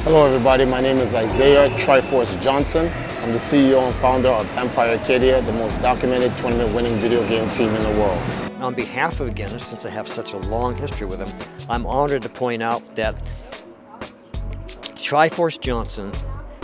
Hello everybody, my name is Isaiah Triforce Johnson. I'm the CEO and founder of Empire Arcadia, the most documented tournament winning video game team in the world. On behalf of Guinness, since I have such a long history with them, I'm honored to point out that Triforce Johnson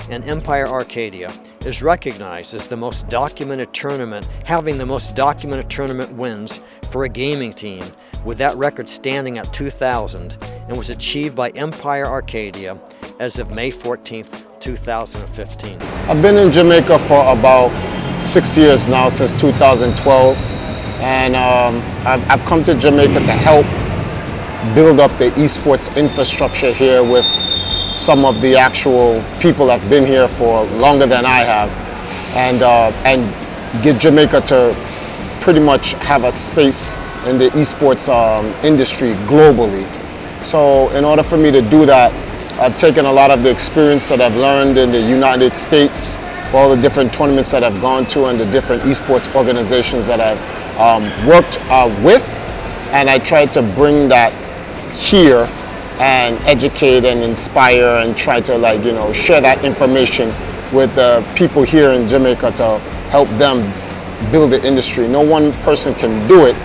and Empire Arcadia is recognized as the most documented tournament, having the most documented tournament wins for a gaming team, with that record standing at 2,000, and was achieved by Empire Arcadia as of May 14th, 2015. I've been in Jamaica for about 6 years now, since 2012, and I've come to Jamaica to help build up the eSports infrastructure here with some of the actual people that have been here for longer than I have, and get Jamaica to pretty much have a space in the eSports industry globally. So in order for me to do that, I've taken a lot of the experience that I've learned in the United States for all the different tournaments that I've gone to and the different eSports organizations that I've worked with, and I tried to bring that here and educate and inspire and try to share that information with the people here in Jamaica to help them build the industry. No one person can do it,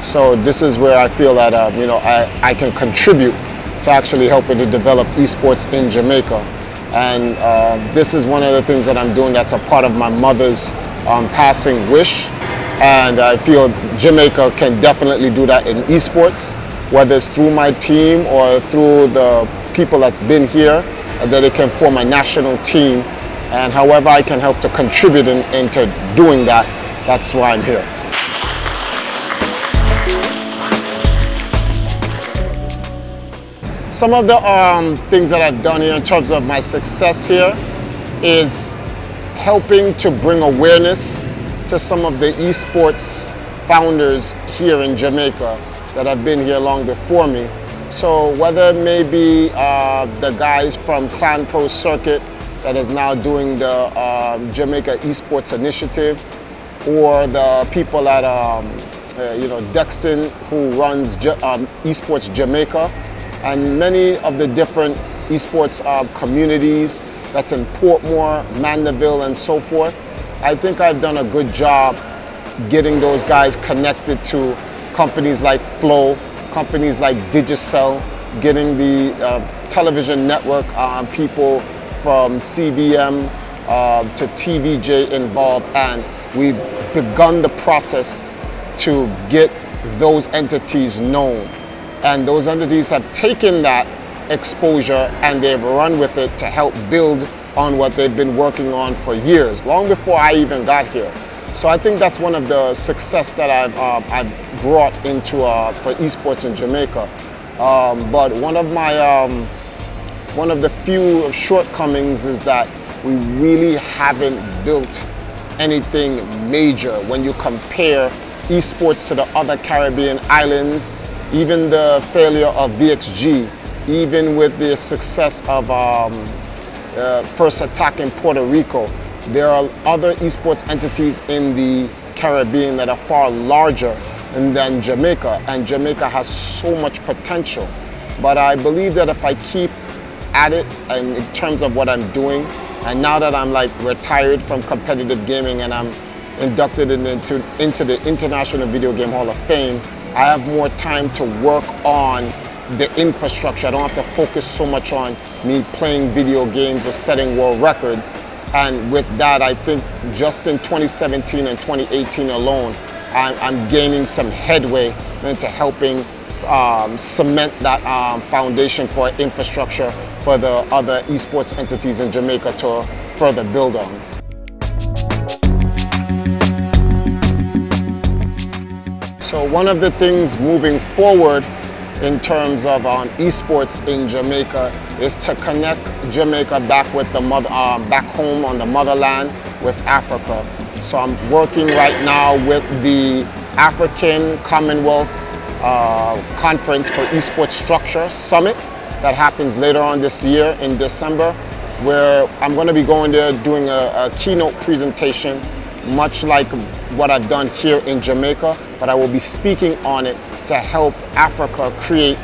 so this is where I feel that I can contribute to actually helping to develop eSports in Jamaica. And this is one of the things that I'm doing that's a part of my mother's passing wish, and I feel Jamaica can definitely do that in eSports, whether it's through my team or through the people that's been here, that they can form a national team, and however I can help to contribute into doing that, that's why I'm here. Some of the things that I've done here in terms of my success here is helping to bring awareness to some of the eSports founders here in Jamaica that have been here long before me. So whether it may be the guys from Clan Pro Circuit that is now doing the Jamaica Esports Initiative, or the people at Dexton, who runs Esports Jamaica, and many of the different esports communities that's in Portmore, Mandeville, and so forth. I think I've done a good job getting those guys connected to companies like Flow, companies like Digicel, getting the television network people from CVM to TVJ involved, and we've begun the process to get those entities known. And those entities have taken that exposure and they've run with it to help build on what they've been working on for years, long before I even got here. So I think that's one of the success that I've brought into for esports in Jamaica. But one of the few shortcomings is that we really haven't built anything major when you compare esports to the other Caribbean islands. Even the failure of VXG, even with the success of First Attack in Puerto Rico, there are other esports entities in the Caribbean that are far larger than Jamaica, and Jamaica has so much potential. But I believe that if I keep at it in terms of what I'm doing, and now that I'm retired from competitive gaming and I'm inducted into the International Video Game Hall of Fame, I have more time to work on the infrastructure. I don't have to focus so much on me playing video games or setting world records. And with that, I think just in 2017 and 2018 alone, I'm gaining some headway into helping cement that foundation for infrastructure for the other esports entities in Jamaica to further build on. So one of the things moving forward in terms of esports in Jamaica is to connect Jamaica back with the back home on the motherland with Africa. So I'm working right now with the African Commonwealth Conference for Esports Structure Summit that happens later on this year in December, where I'm going to be going there doing a keynote presentation, much like what I've done here in Jamaica, but I will be speaking on it to help Africa create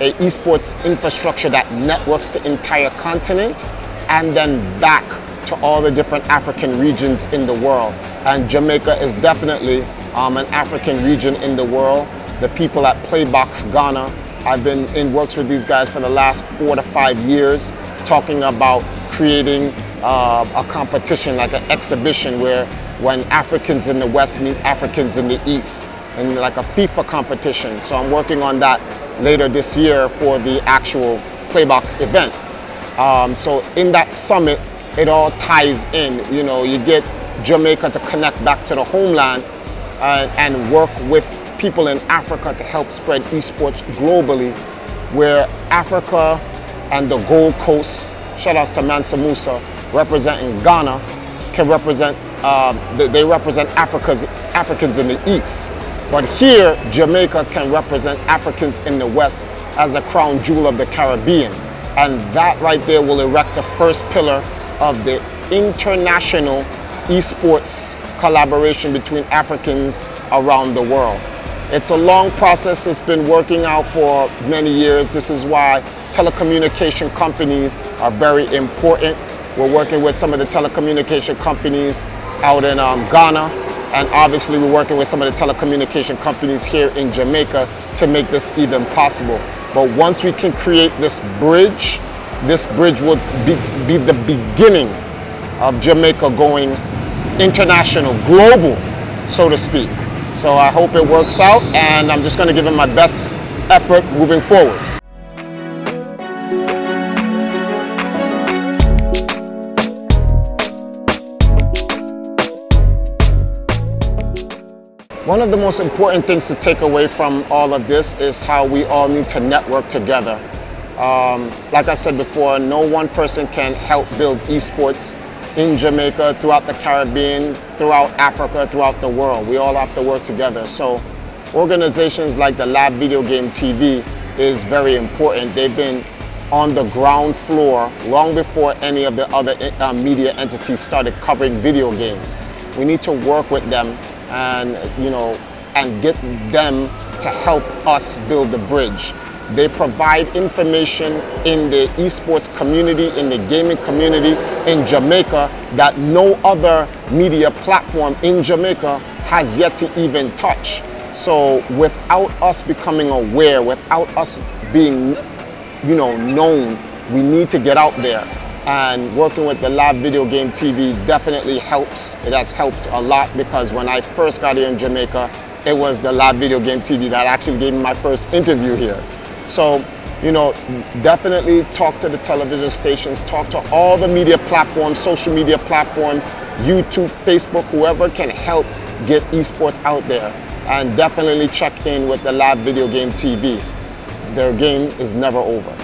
a esports infrastructure that networks the entire continent and then back to all the different African regions in the world. And Jamaica is definitely an African region in the world. The people at Playbox Ghana, I've been in works with these guys for the last 4 to 5 years, talking about creating a competition, like an exhibition where when Africans in the West meet Africans in the East, and like a FIFA competition. So I'm working on that later this year for the actual Playbox event. So in that summit, it all ties in. You know, you get Jamaica to connect back to the homeland and work with people in Africa to help spread esports globally, where Africa and the Gold Coast, shout outs to Mansa Musa, representing Ghana, can represent, they represent Africans in the East. But here, Jamaica can represent Africans in the West as a crown jewel of the Caribbean. And that right there will erect the first pillar of the international esports collaboration between Africans around the world. It's a long process. It's been working out for many years. This is why telecommunication companies are very important. We're working with some of the telecommunication companies out in Ghana. And obviously we're working with some of the telecommunication companies here in Jamaica to make this even possible. But once we can create this bridge will be the beginning of Jamaica going international, global, so to speak. So I hope it works out, and I'm just going to give it my best effort moving forward. One of the most important things to take away from all of this is how we all need to network together. Like I said before, no one person can help build esports in Jamaica, throughout the Caribbean, throughout Africa, throughout the world. We all have to work together. So organizations like the Lab Video Game TV is very important. They've been on the ground floor long before any of the other media entities started covering video games. We need to work with them and, and get them to help us build the bridge. They provide information in the esports community, in the gaming community in Jamaica that no other media platform in Jamaica has yet to even touch. So without us becoming aware, without us being, known, we need to get out there. And working with the Lab Video Game TV definitely helps. It has helped a lot, because when I first got here in Jamaica, it was the Lab Video Game TV that actually gave me my first interview here. So, definitely talk to the television stations, talk to all the media platforms, social media platforms, YouTube, Facebook, whoever can help get esports out there. And definitely check in with the Lab Video Game TV. Their game is never over.